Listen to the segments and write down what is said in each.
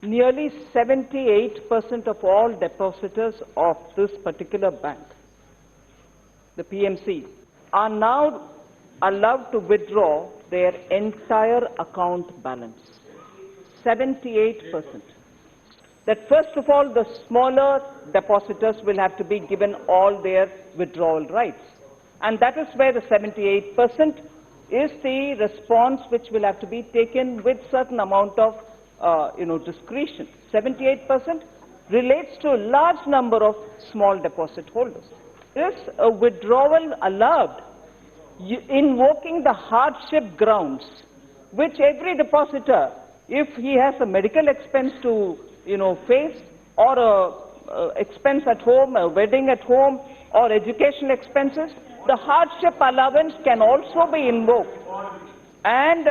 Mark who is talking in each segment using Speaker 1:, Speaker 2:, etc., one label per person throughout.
Speaker 1: Nearly 78% of all depositors of this particular bank, the PMC, are now allowed to withdraw their entire account balance. 78%. That first of all, the smaller depositors will have to be given all their withdrawal rights. And that is where the 78% is the response which will have to be taken with certain amount of discretion. 78% relates to a large number of small deposit holders. There is a withdrawal allowed, invoking the hardship grounds, which every depositor, if he has a medical expense to face, or a expense at home, a wedding at home, or educational expenses, the hardship allowance can also be invoked, and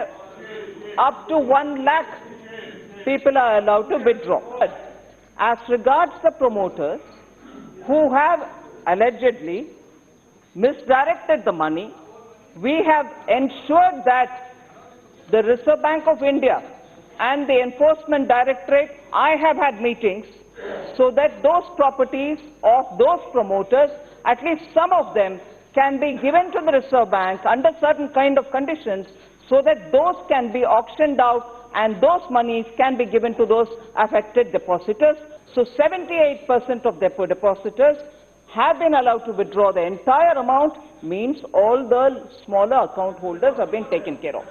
Speaker 1: up to 1 lakh people are allowed to withdraw. As regards the promoters who have allegedly misdirected the money, we have ensured that the Reserve Bank of India and the Enforcement Directorate, I have had meetings so that those properties of those promoters, at least some of them, can be given to the Reserve Bank under certain kind of conditions so that those can be auctioned out and those monies can be given to those affected depositors. So 78% of depositors have been allowed to withdraw the entire amount, means all the smaller account holders have been taken care of.